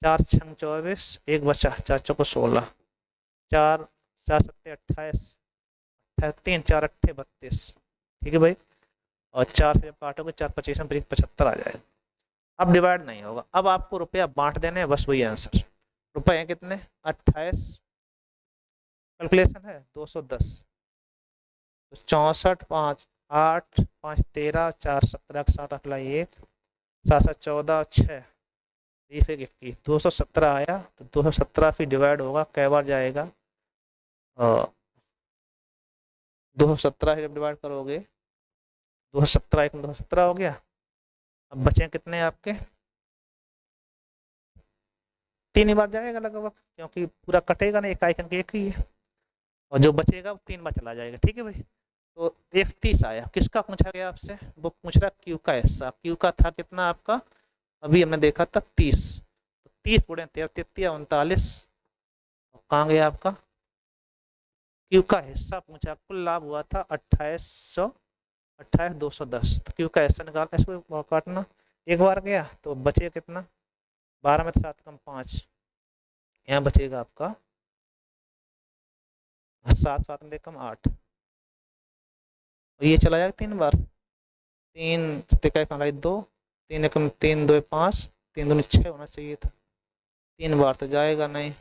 4 छंग 24, 1 बचा, 4 चौको 16, 4 4 सत्ते 28, 3 4 अट्ठे 32। ठीक है भाई, और 4 से काटोगे 4 25 में 75 आ जाएगा। अब डिवाइड नहीं होगा, अब आपको रुपया बांट देने हैं, बस वही आंसर। रुपए हैं कितने 28, कैलकुलेशन है 210, तो 64 5 8 5 13 4 17 7 8 1 7 7 14 6 20 1 21 217 आया। तो 217 फिर डिवाइड होगा कै बार जाएगा, 217 से जब डिवाइड करोगे 217 1 217 हो गया। अब बचे कितने आपके, 3 ही बार जाएगा लगभग, क्योंकि पूरा कटेगा नहीं, एक आइकन के एक ही है, और जो बचेगा वो 3 बार चला जाएगा। ठीक है भाई। तो F30 आया, किसका पूछा गया आपसे, वो पूछ रहा क्यू का हिस्सा। क्यू का था कितना आपका, अभी हमने देखा था 30, तो 30 गुणे 13 33 39, कहाँ गया आपका, क्यू का हिस्सा पूछा, कुल लाभ हुआ था 28,210। तो क्यू का हिस्सा निकालना, इसको काटना, एक बार गया तो बचे कितना, 12 में 7 कम 5, यहाँ बचेगा आपका 7 7 में कम 8, ये चला जाएगा 3 बार, 3 तिका का 2, 3 एकम 3 2 5, 3 दूनी 6 होना चाहिए था, 3 बार तो जाएगा नहीं,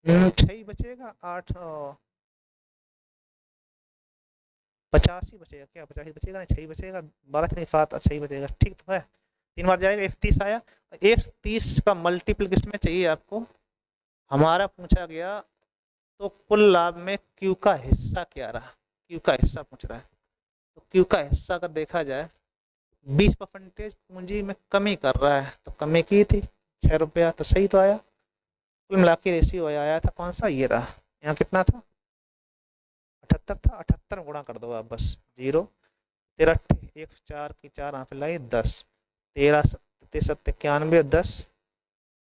6 ही बचेगा, 8 50 ही बचेगा क्या, 50 ही बचेगा नहीं, 6 ही बचेगा, 12 नहीं 7, अच्छा ही बचेगा, ठीक तो है। 3 बार जाएगा, F30 आया। F30 का मल्टीपल किसमें चाहिए आपको, हमारा पूछा गया तो कुल लाभ में क्यू का हिस्सा क्या रहा, क्यू का हिस्सा पूछ रहा है। तो क्यू का हिस्सा अगर देखा जाए 20% पूंजी में कमी कर रहा है, तो कमी की थी 6 रुपया, तो सही तो आया। कुल मिला के रेशियो आया था कौन सा, ये रहा। यहाँ कितना था, 78 था, 78 गुणा कर दो आप बस, 0 13 1 4 की 4 यहाँ पे लाई 10, 13 सत्ते सत्ते 91 10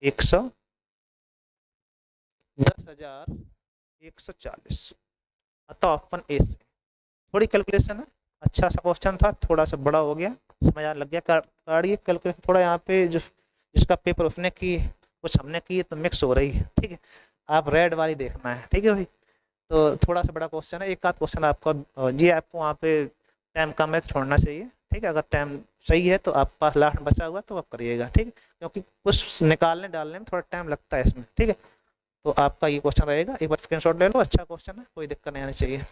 100 10,140। अतः ऑप्शन ए से, थोड़ी कैलकुलेशन है, अच्छा सा क्वेश्चन था, थोड़ा सा बड़ा हो गया, समझ आने लग गया, काढ़िए कैलकुलेशन थोड़ा, यहाँ पे जो जिसका पेपर उसने की कुछ हमने की तो मिक्स हो रही है। ठीक है, आप रेड वाली देखना है, ठीक है भाई। तो थोड़ा सा बड़ा क्वेश्चन है, एक आध क्वेश्चन आपका जी आपको वहाँ पे टाइम कम है तो छोड़ना चाहिए। ठीक है, अगर टाइम सही है तो आप पास लास्ट में बचा हुआ तो आप करिएगा। ठीक है, क्योंकि कुछ निकालने डालने में थोड़ा टाइम लगता है इसमें। ठीक है, तो आपका ये क्वेश्चन रहेगा, एक बार स्क्रीनशॉट ले लो, अच्छा क्वेश्चन है, कोई दिक्कत नहीं आनी चाहिए।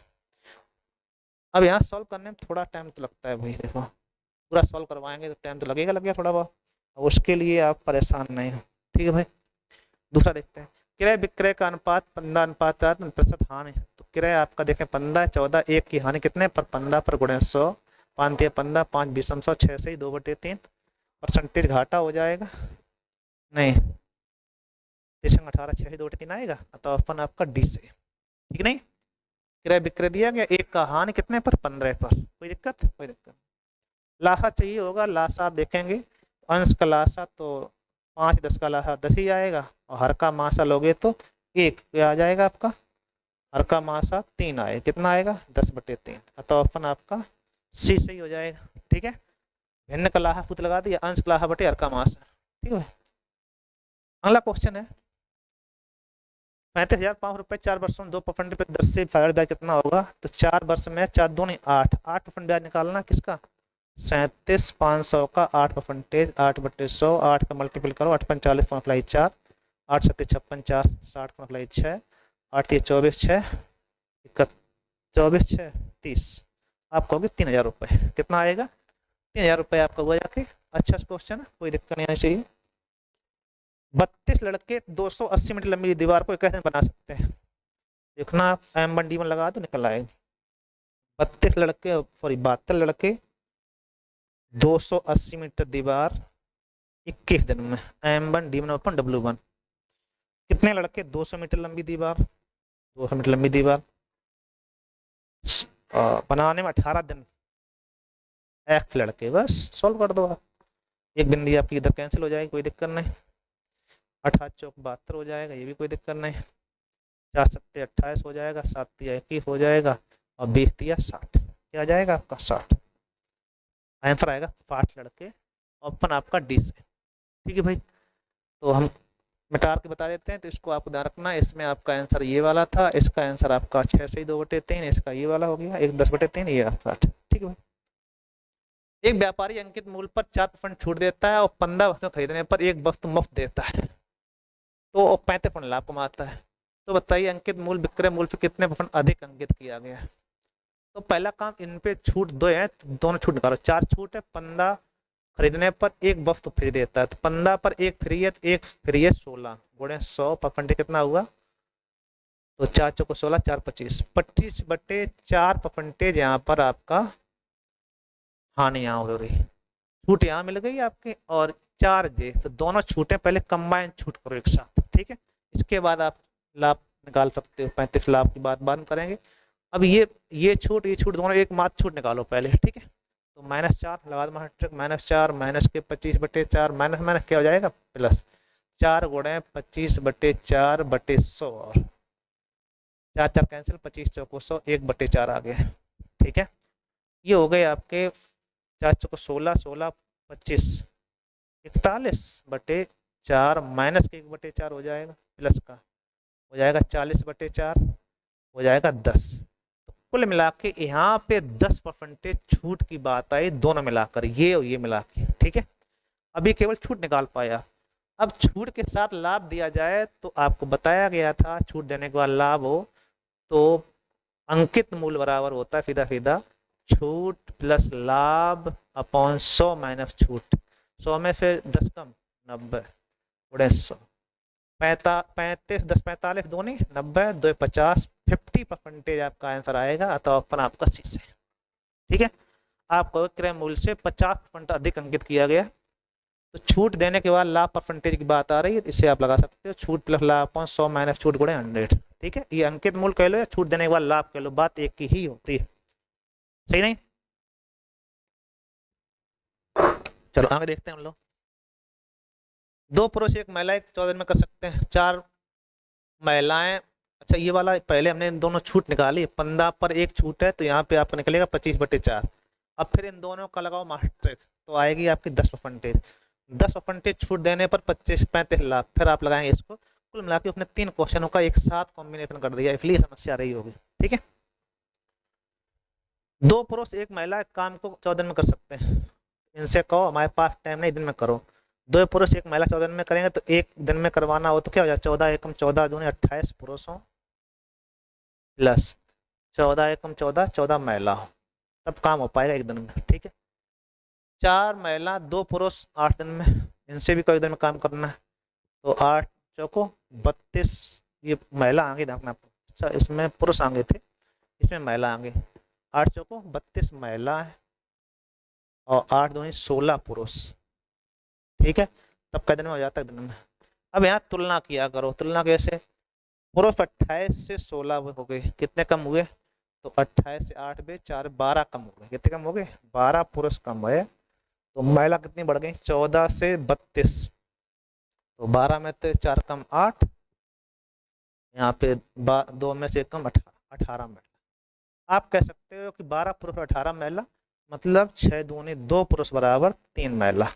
अब यहाँ सॉल्व करने में थोड़ा टाइम तो लगता है भाई, देखो पूरा सॉल्व करवाएंगे तो टाइम तो लगेगा थोड़ा बहुत, उसके लिए आप परेशान नहीं हो। ठीक है भाई, दूसरा देखते हैं, क्रय विक्रय का अनुपात 15:4 हानि। तो क्रय आपका देखें 15 14 1 की हानि कितने पर, 15 पर गुणे 100, 5 15 5 20 100 6 से ही 2/3 परसेंटेज घाटा हो जाएगा नहीं, 18 6 2/3 आएगा, तो अपन आपका डी से। ठीक नहीं, क्रय विक्रय दिया गया, एक का हानि कितने पर, 15 पर, कोई दिक्कत, कोई दिक्कत। लासा चाहिए होगा, लासा आप देखेंगे, अंश का लासा तो 5 10 का लासा 10 ही आएगा, और हर का मासा लोगे तो 1 आ जाएगा आपका, हर का मासा 3 आएगा, कितना आएगा 10/3, तो अपन आपका सी सही हो जाएगा। ठीक है, भिन्न का लाहा पुत लगा दिया, अंश का लाहा बटे हर का मासा। ठीक है, अगला क्वेश्चन है, 35,500 4 वर्षों में 2% पे 10 से फाइव ब्याज कितना होगा। तो 4 वर्ष में 4 दूनी 8, 8% ब्याज निकालना किसका, 37,500 का 8%, 8/100, 8 का मल्टीपल करो, 8 45 4 4, 8 7 56 4 60 6, 8 24 6 24 6 30, आपका होगी 3,000 रुपये, कितना आएगा 3,000 रुपये आपका हुआ जाके। अच्छा क्वेश्चन है, कोई दिक्कत नहीं आनी चाहिए। 32 लड़के 280 मीटर लंबी दीवार को कैसे बना सकते हैं, देखना आप M1D1 लगा तो निकल आएगा। 32 लड़के, सॉरी 72 लड़के 280 मीटर दीवार 21 दिन में, M1D1 अपन W1, कितने लड़के 200 मीटर लंबी दीवार, 200 मीटर लंबी दीवार बनाने में 18 दिन, X लड़के, बस सॉल्व कर दो आप, एक बिंदी आपकी इधर कैंसिल हो जाएगी, कोई दिक्कत नहीं, 18 चौक 72 हो जाएगा, ये भी कोई दिक्कत नहीं, 4 7 28 हो जाएगा, 7 21 हो जाएगा, और 20 60, क्या आ जाएगा आपका 60, आंसर आएगा 5 लड़के, ऑप्शन आपका डी से। ठीक है भाई, तो हम मिटा के बता देते हैं, तो इसको आपको ध्यान रखना, इसमें आपका आंसर ये वाला था, इसका आंसर आपका 6 से ही 2/3, इसका ये वाला हो गया, एक 10/3, ये 8। ठीक है भाई, एक व्यापारी अंकित मूल्य पर 4% छूट देता है और 15 वस्तुएं खरीदने पर एक वस्तु मुफ्त देता है, तो 35% लाभ कमाता है। तो बताइए अंकित मूल विक्रय मूल्य पे कितने % अधिक अंकित किया गया है। तो पहला काम, इन पे छूट दो है तो दोनों छूट निकालो। 4 छूट है, 15 खरीदने पर एक वस्तु फ्री देता है, तो 15 पर एक फ्री है तो एक फ्री है 16 गुणे 100 परसेंटेज कितना हुआ, तो 4 चौको 16, 4 25, 25/4 % यहाँ पर आपका हानि यहाँ हो रही, छूट यहाँ मिल गई आपके, और 4 जे, तो दोनों छूटें पहले कंबाइन छूट करो एक साथ, ठीक है। इसके बाद आप लाभ निकाल सकते हो, 35 लाभ की बात बाद करेंगे। अब ये छूट ये छूट दोनों एक मात्र छूट निकालो पहले, ठीक है। तो -4 लगा दो ट्रिक, -4 माइनस के 25/4 माइनस माइनस क्या हो जाएगा प्लस, 4 गुणे 25/4/100, और 4 4 कैंसिल, 25 चौको 100, 1/4 आ गया, ठीक है। ये हो गए आपके 4 चौको 16, 16 25, 41/4 माइनस के 1/4 हो जाएगा, प्लस का हो जाएगा 40/4 हो जाएगा 10। तो कुल मिला के यहाँ पे 10% छूट की बात आई, दोनों मिलाकर ये और ये मिला के, ठीक है। अभी केवल छूट निकाल पाया। अब छूट के साथ लाभ दिया जाए तो आपको बताया गया था छूट देने के बाद लाभ हो तो अंकित मूल्य बराबर होता है सीधा सीधा छूट प्लस लाभ अपॉन 100 माइनस छूट। 100 में फिर 10 कम 90 गुणे 100, 35 10 45 दूनी 90 2 50, 50% आपका आंसर आएगा, अतः ऑप्शन आपका सी से, ठीक है। आपको क्रय मूल्य से 50% अधिक अंकित किया गया। तो छूट देने के बाद लाभ परसेंटेज की बात आ रही है, इसे आप लगा सकते हो छूट प्लस लाभ अपॉन 100 माइनस छूट गुणे 100, ठीक है। ये अंकित मूल्य कह लो या छूट देने के बाद लाभ कह लो, बात एक की ही होती है, सही नहीं। चलो आगे देखते हैं हम लोग। 2 पुरुष 1 महिला 1 14 दिन में कर सकते हैं, 4 महिलाएं, अच्छा ये वाला पहले हमने इन दोनों छूट निकाली, 15 पर एक छूट है तो यहाँ पे आपका निकलेगा 25/4। अब फिर इन दोनों का लगाओ मास्टर, तो आएगी आपकी 10%। 10% छूट देने पर 35 लाख, फिर आप लगाएंगे इसको, कुल मिला के उसने 3 क्वेश्चनों का एक साथ कॉम्बिनेशन कर दिया, इसलिए समस्या रही होगी, ठीक है। 2 पुरुष 1 महिला काम को 14 दिन में कर सकते हैं, इनसे कहो हमारे पास टाइम नहीं, दिन में करो। 2 पुरुष 1 महिला 14 दिन में करेंगे तो एक दिन में करवाना हो तो क्या हो जाए, 14 एकम 14 दूनी 28 पुरुषों प्लस 14 एकम 14 14 महिला हो, तब काम हो पाएगा एक दिन में, ठीक है। 4 महिला 2 पुरुष 8 दिन में, इनसे भी कई दिन में काम करना है, तो 8 चौको 32, ये महिला आगे देखना, अच्छा इसमें पुरुष आगे थे इसमें महिला आगे, 8 चौको 32 महिला है और 8 दूनी 16 पुरुष, ठीक है। तब कै दिन में हो जाता है, दिन में। अब यहाँ तुलना किया करो, तुलना कैसे, पुरुष 28 से 16 हो गए, कितने कम हुए, तो 28 से 8 बे 4 12 कम हो गए, कितने कम हो गए 12 पुरुष कम हुए, तो महिला कितनी बढ़ गई 14 से 32, तो 12 में से 4 कम 8, यहाँ पे 2 में से कम 18 महिला। आप कह सकते हो कि 12 पुरुष 18 महिला, मतलब 6 दूनी 2 पुरुष बराबर 3 महिला।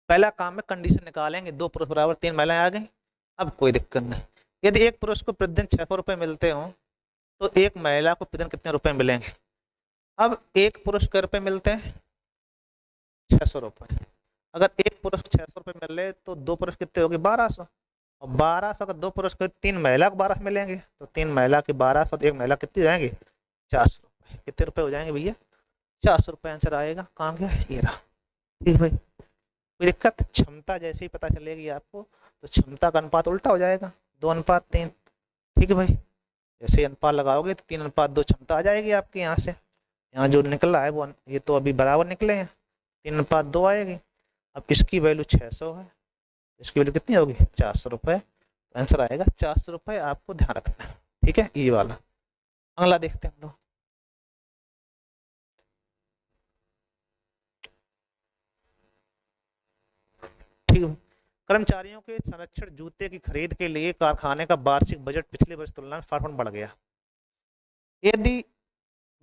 पहला काम में कंडीशन निकालेंगे, 2 पुरुष बराबर 3 महिलाएं आ गई, अब कोई दिक्कत नहीं। यदि एक पुरुष को प्रतिदिन 600 रुपये मिलते हो तो एक महिला को प्रतिदिन कितने रुपए मिलेंगे। अब एक पुरुष के रुपये मिलते हैं 600 रुपये, अगर एक पुरुष 600 रुपये मिले तो 2 पुरुष कितने हो गए 1200, और 1200 का 2 पुरुष के 3 महिला को 1200 मिलेंगे, तो 3 महिला के 1200 तो एक महिला कितनी हो जाएंगे 400 रुपये, कितने रुपए हो जाएंगे भैया 400 रुपये आंसर आएगा। काम क्या है ये रहा, ठीक भाई। कोई दिक्कत, क्षमता जैसे ही पता चलेगी आपको तो क्षमता का अनुपात उल्टा हो जाएगा, 2:3, ठीक है भाई। जैसे ही अनुपात लगाओगे तो 3:2 क्षमता आ जाएगी आपके यहाँ से, यहाँ जो निकला है वो ये तो अभी बराबर निकले हैं, 3:2 आएगी। अब इसकी वैल्यू 600 है, इसकी वैल्यू कितनी होगी 400 रुपये, तो आंसर आएगा 400 रुपये, आपको ध्यान रखना है, ठीक है। ये वाला अगला देखते हैं हम लोग। ठीक है, कर्मचारियों के संरक्षण जूते की खरीद के लिए कारखाने का वार्षिक बजट पिछले वर्ष तुलना में 5% बढ़ गया। यदि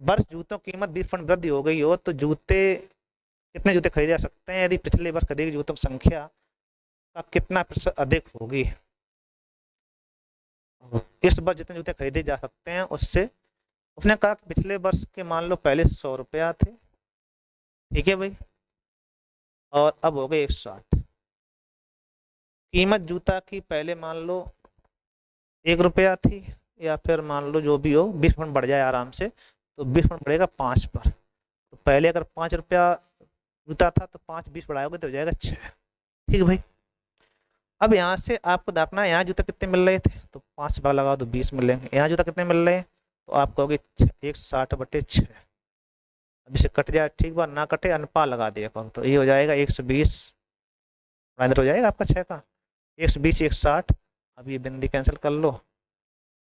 वर्ष जूतों की कीमत 20% वृद्धि हो गई हो तो जूते कितने जूते खरीदे जा सकते हैं, यदि पिछले वर्ष खरीदे जूतों की संख्या का कितना प्रतिशत अधिक होगी। इस वर्ष जितने जूते खरीदे जा सकते हैं उससे, उसने कहा कि पिछले वर्ष के मान लो पहले 100 रुपया थे, ठीक है भाई, और अब हो गए 160। कीमत जूता की पहले मान लो 1 रुपया थी, या फिर मान लो जो भी हो 20% बढ़ जाए आराम से, तो 20% बढ़ेगा 5 पर। तो पहले अगर 5 रुपया जूता था तो 5 20 बढ़ाओगे तो हो जाएगा 6। ठीक है भाई। अब यहाँ से आपको देखना है यहाँ जूता कितने मिल रहे थे, तो 5 से भाग लगाओ तो 20 मिलेंगे। यहाँ जूता कितने मिल रहे हैं, तो आप कहोगे 160/6। अब इसे कट जाए ठीक बात, ना कटे अनुपात लगा दिया करो, तो ये हो जाएगा 120, हो जाएगा आपका 6 का 120 160। अब ये बिंदी कैंसिल कर लो,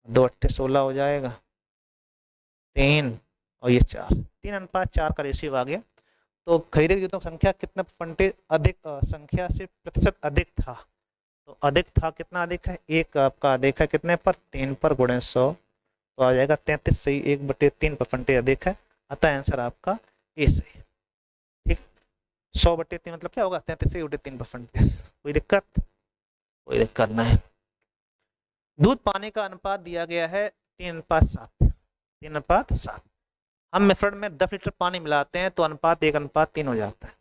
2 8 16 हो जाएगा, 3 और ये 4, 3:4 का रेशियो आ गया। तो खरीदे गए जूतों की संख्या कितना परसेंटेज अधिक, संख्या से प्रतिशत अधिक था, तो अधिक था कितना अधिक है, एक आपका अधिक है कितने पर, 3 पर गुणे 100, तो आ जाएगा 33 सही, 1/3% अधिक है, अतः आंसर आपका ए सही। ठीक, 100/3 मतलब क्या होगा, 33 सही 3%। कोई दिक्कत, कोई दिक्कत नहीं। दूध पानी का अनुपात दिया गया है 3:7, 3:7। हम मिश्रण में 10 लीटर पानी मिलाते हैं तो अनुपात 1:3 हो जाता है।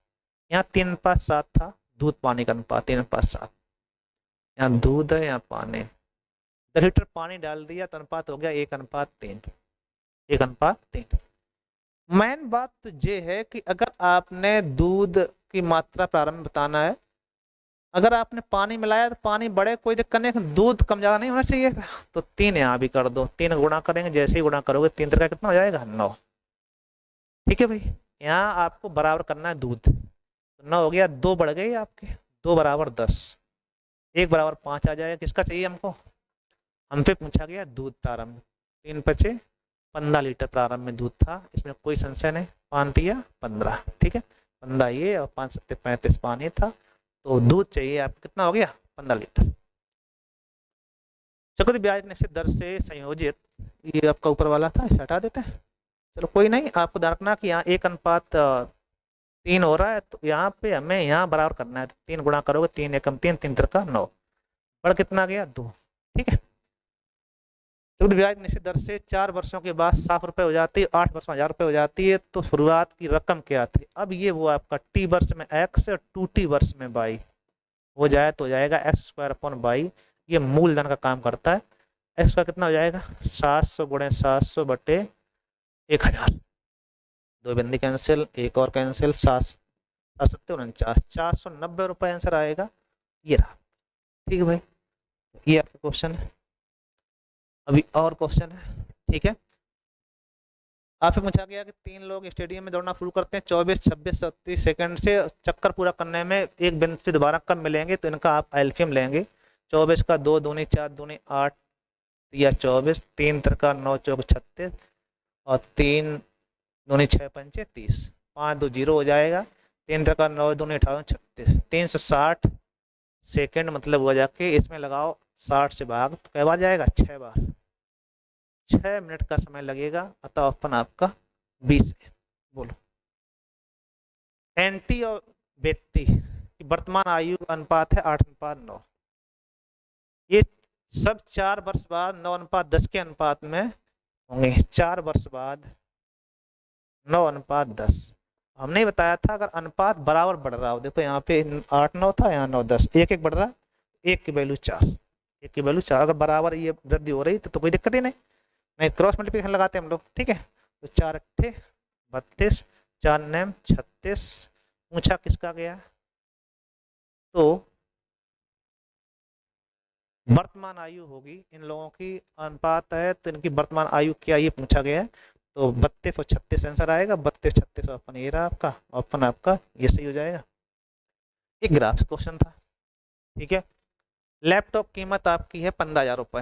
यहाँ 3:7 था, दूध पानी का अनुपात 3:7, यहाँ दूध है यहाँ पानी, 10 लीटर पानी डाल दिया तो अनुपात हो गया 1:3, 1:3। मेन बात तो ये है कि अगर आपने दूध की मात्रा प्रारंभ में बताना है, अगर आपने पानी मिलाया तो पानी बढ़े कोई दिक्कत नहीं, दूध कम ज्यादा नहीं होना चाहिए था, तो 3 यहाँ भी कर दो, 3 गुणा करेंगे, जैसे ही गुणा करोगे 3 का कितना हो जाएगा 9। ठीक है भाई, यहाँ आपको बराबर करना है दूध, तो 9 हो गया, 2 बढ़ गए आपके, 2 = 10, 1 = 5 आ जाएगा। किसका चाहिए हमको, हमसे पूछा गया दूध प्रारंभ, 3×5 = 15 लीटर प्रारंभ में दूध था, इसमें कोई संशय नहीं, 5×3 = 15। ठीक है, 15 ये और 5×7 = 35 पानी था, तो दूध चाहिए आपको कितना हो गया 15 लीटर। चक्रवृद्धि ब्याज निश्चित दर से संयोजित, ये आपका ऊपर वाला था, इसे हटा देते हैं, चलो कोई नहीं। आपको ध्यान रखना कि यहाँ 1:3 हो रहा है, तो यहाँ पे हमें यहाँ बराबर करना है, तो 3 गुणा करोगे, 3 एकम 3, 3×3 = 9, बढ़ कितना गया 2। ठीक है, चक्रवृद्धि ब्याज निश्चित दर से 4 वर्षों के बाद 7 रुपए हो जाती है, 8 वर्ष में 1000 रुपए हो जाती है, तो शुरुआत की रकम क्या थी। अब ये वो आपका टी वर्ष में x और 2t वर्ष में y हो जाए तो हो जाएगा x² / ये मूलधन का काम करता है। x का कितना हो जाएगा 700 × 700/1000, 2 बिंदी कैंसिल, एक और कैंसिल, 7×7 = 490 रुपए आंसर आएगा, ये रहा। ठीक है भाई, ये आपका क्वेश्चन है। अभी और क्वेश्चन है, ठीक है। आपसे पूछा गया कि 3 लोग स्टेडियम में दौड़ना शुरू करते हैं, 24 26 37 सेकंड से चक्कर पूरा करने में एक बिंदु से दोबारा कब मिलेंगे, तो इनका आप एलसीएम लेंगे। 24 का 2 दूनी 4 दूनी 8 या 24, 3 3 9 4 36 और 3 दूनी 6 पंचे 30, 5 2 0 हो जाएगा, 3 3 9 दूनी 18 36, 360 सेकंड मतलब हुआ जाके इसमें लगाओ 60 से भाग, तो कै बार जाएगा 6 बार, 6 मिनट का समय लगेगा, अतः ऑप्शन आपका 20 है। बोलो, एंटी और बेटी की वर्तमान आयु अनुपात है 8:9, ये सब 4 वर्ष बाद 9:10 के अनुपात में होंगे, 4 वर्ष बाद 9:10। हमने बताया था अगर अनुपात बराबर बढ़ रहा हो, देखो यहाँ पे 8 9 था, यहाँ 9 10, एक एक बढ़ रहा, एक की वैल्यू 4, एक की वैल्यू 4, अगर बराबर ये वृद्धि हो रही तो कोई दिक्कत ही नहीं, नहीं क्रॉस मल्टीप्लिकेशन लगाते हैं हम लोग। ठीक है, तो 4 8 32, 4 9 36, पूछा किसका गया, तो वर्तमान आयु होगी इन लोगों की, अनुपात है तो इनकी वर्तमान आयु क्या ये पूछा गया है, तो 32 और 36 आंसर आएगा, 32 36 ऑप्शन ये रहा आपका, ऑप्शन आपका ये सही हो जाएगा। एक ग्राफ क्वेश्चन था, ठीक है। लैपटॉप कीमत आपकी है 15,000 रुपए,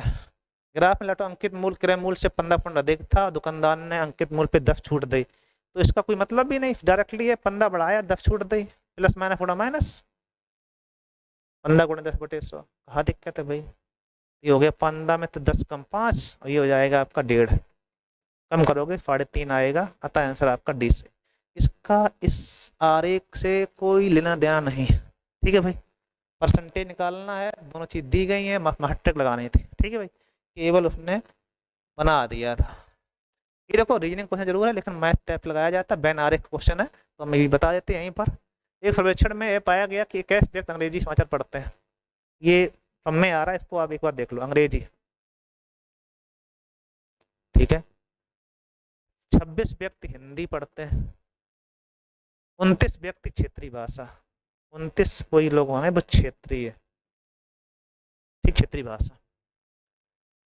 ग्राफ में लैपटॉप अंकित मूल्य क्रय मूल्य से 15% अधिक था, दुकानदार ने अंकित मूल्य पे 10 छूट दी, तो इसका कोई मतलब भी नहीं, डायरेक्टली है 15 बढ़ाया 10 छूट दी, प्लस माइनस गुणा माइनस 15 × 10/100, कहाँ दिक्कत है भाई, ये हो गया 15 में तो 10 कम 5, और ये हो जाएगा आपका 1.5, कम करोगे 3.5 आएगा, अतः आंसर आपका डी से। इसका इस आरेख से कोई लेना देना नहीं, ठीक है भाई, परसेंटेज निकालना है, दोनों चीज दी गई है, मैट्रिक लगानी थी। ठीक है भाई, केवल उसने बना दिया था। ये देखो रीजनिंग क्वेश्चन जरूर है, लेकिन मैथ टाइप लगाया जाता है, बैन आरेख क्वेश्चन है, तो हम ये बता देते हैं यहीं पर। एक सर्वेक्षण में पाया गया कि 21 व्यक्ति अंग्रेजी समाचार पढ़ते हैं, ये सब में आ रहा है, इसको आप एक बार देख लो, अंग्रेजी ठीक है। 26 व्यक्ति हिंदी पढ़ते हैं, 29 व्यक्ति क्षेत्रीय भाषा, 29 कोई लोग वहां हैं वो क्षेत्रीय, ठीक, क्षेत्रीय भाषा।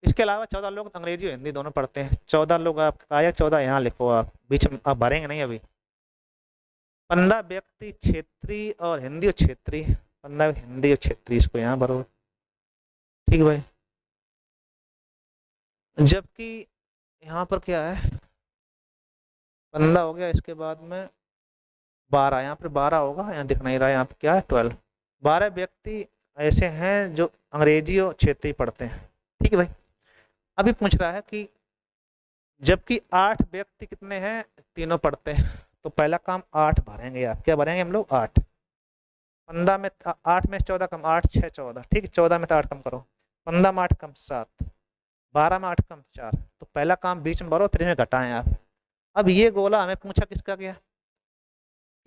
इसके अलावा 14 लोग अंग्रेजी और हिंदी दोनों पढ़ते हैं। 14 लोग आप आया, 14 यहाँ लिखो, आप बीच में आप भरेंगे नहीं अभी। 15 व्यक्ति क्षेत्रीय और हिंदी और क्षेत्रीय, 15 हिंदी और क्षेत्रीय, इसको यहाँ भरो, ठीक भाई। जबकि यहाँ पर क्या है, 15 हो गया, इसके बाद में 12, यहाँ पर 12 होगा, यहाँ दिख नहीं रहा है, यहाँ पर क्या है 12। 12 व्यक्ति ऐसे हैं जो अंग्रेजी और क्षेत्रीय पढ़ते हैं, ठीक है भाई। अभी पूछ रहा है कि जबकि 8 व्यक्ति कितने हैं, तीनों पढ़ते हैं, तो पहला काम 8 भरेंगे आप, क्या भरेंगे हम लोग 8। 15 में 8 में 14 कम, 8 6 14, ठीक, 14 में तो 8 कम करो, 15 में 8 कम 7, 12 में 8 कम 4, तो पहला काम बीच में भरो, फिर इसमें घटाएं आप। अब ये गोला हमें पूछा किसका क्या,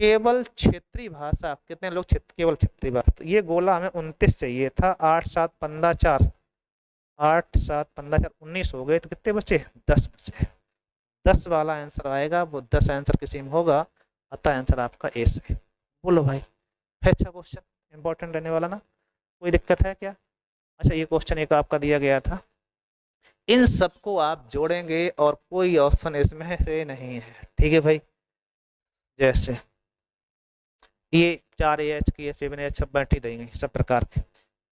केवल क्षेत्रीय भाषा, कितने लोग केवल क्षेत्रीय भाषा, तो ये गोला हमें 29 चाहिए था, 8 7 15 4, 8 7 15 4 19 हो गए, तो कितने बचे, 10 बचे। 10 वाला आंसर आएगा, वो 10 आंसर किसी में होगा, अतः आंसर आपका ए से। बोलो भाई, है अच्छा क्वेश्चन, इंपॉर्टेंट रहने वाला ना, कोई दिक्कत है क्या? अच्छा, ये क्वेश्चन एक आपका दिया गया था, इन सबको आप जोड़ेंगे और कोई ऑप्शन इसमें से नहीं है, ठीक है भाई। जैसे ये 4AH की 7AH सब बैठी देंगे सब प्रकार के।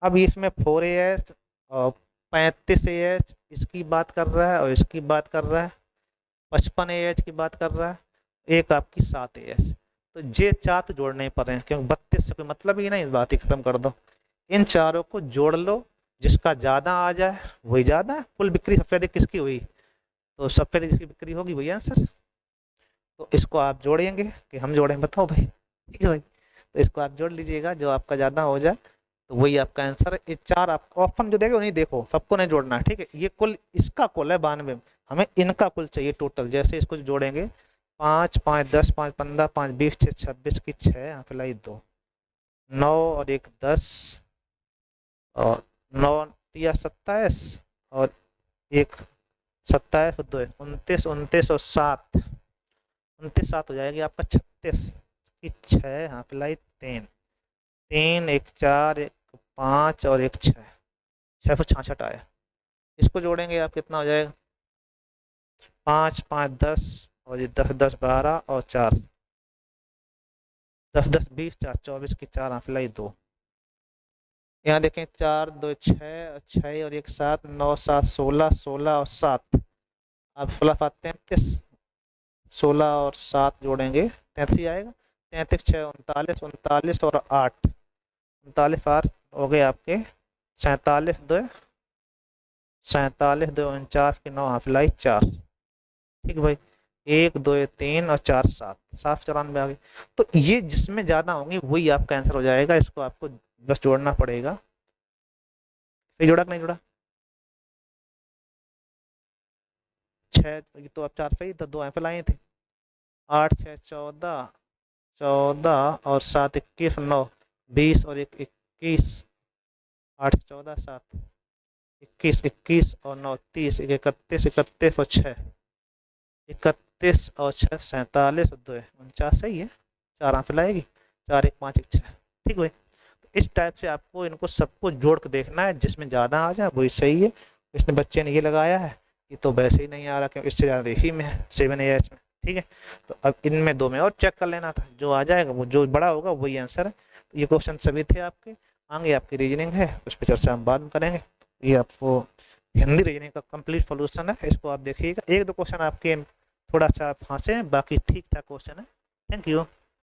अब इसमें 4AH और 35AH इसकी बात कर रहा है और इसकी बात कर रहा है, 55AH की बात कर रहा है, एक आपकी 7AH, तो ये 4 तो जोड़ने ही पड़ रहे हैं, क्योंकि 32 से कोई मतलब ही नहीं, बात ही खत्म कर दो। इन चारों को जोड़ लो, जिसका ज़्यादा आ जाए वही ज़्यादा, कुल बिक्री सबसे अधिक किसकी हुई, तो सबसे अधिक किसकी बिक्री होगी, वही आंसर। तो इसको आप जोड़ेंगे कि हम जोड़ें, बताओ भाई, ठीक है भाई। तो इसको आप जोड़ लीजिएगा, जो आपका ज़्यादा हो जाए तो वही आपका आंसर है। ये 4 आप ऑप्शन जो देगा उन्हीं देखो, सबको नहीं जोड़ना, ठीक है। ये कुल इसका कुल है 92, हमें इनका कुल चाहिए टोटल। जैसे इसको जोड़ेंगे 5 5 10 5 15 5 20 6 26 की 6, यहाँ पे लाई 2 9 और 1 10 और 9 या 27 और 1 27 2 29 29 और 7 29 7 हो जाएगी आपका 36 की 6, यहाँ पे लाई 3 3 1 4 1 5 और 1 6, 6 66 आया। इसको जोड़ेंगे आप कितना हो जाएगा, 5 5 10 और ये 10 10 12 और 4 10 10 20 4 24 की 4, यहाँ पे लाई 2। यहाँ देखें 4 2 6 6 और 1 7 9 7 16 16 और 7, अब 16 33, 16 और 7 जोड़ेंगे 33 आएगा, 33 6 39 39 और 8 39 8 हो गए आपके 47 2 47 2 49 की 9, यहाँ पे लाई 4, ठीक भाई। 1 2 3 और 4 7 7 94 आ गई। तो ये जिसमें ज़्यादा होंगी वही आपका आंसर हो जाएगा, इसको आपको बस जोड़ना पड़ेगा। फिर जोड़ा कि नहीं जोड़ा, 6 तो आप 4 पे ही तो 2 यहाँ पे लाए थे, 8 6 14 14 और 7 21 9 20 और 1 21, 8 14 7 21 21 और 9 30 31 31 और 6 31 और 6 47 और 2 49, सही है, 4 यहाँ पे लाएगी, 4 1 5 1 6, ठीक है। इस टाइप से आपको इनको सबको जोड़ के देखना है, जिसमें ज़्यादा आ जाए वही सही है। इसने बच्चे ने ये लगाया है, ये तो वैसे ही नहीं आ रहा, क्योंकि इससे ज़्यादा इसी में है 7AH में, ठीक है। तो अब इनमें 2 में और चेक कर लेना था, जो आ जाएगा वो जो बड़ा होगा वही आंसर है। तो ये क्वेश्चन सभी थे आपके, आगे आपकी रीजनिंग है, उस पर चर्चा हम बाद में करेंगे। ये आपको हिंदी रीजनिंग का कंप्लीट सोल्यूशन है, इसको आप देखिएगा। 1 2 क्वेश्चन आपके थोड़ा सा फंसे हैं, बाकी ठीक ठाक क्वेश्चन है। Thank you.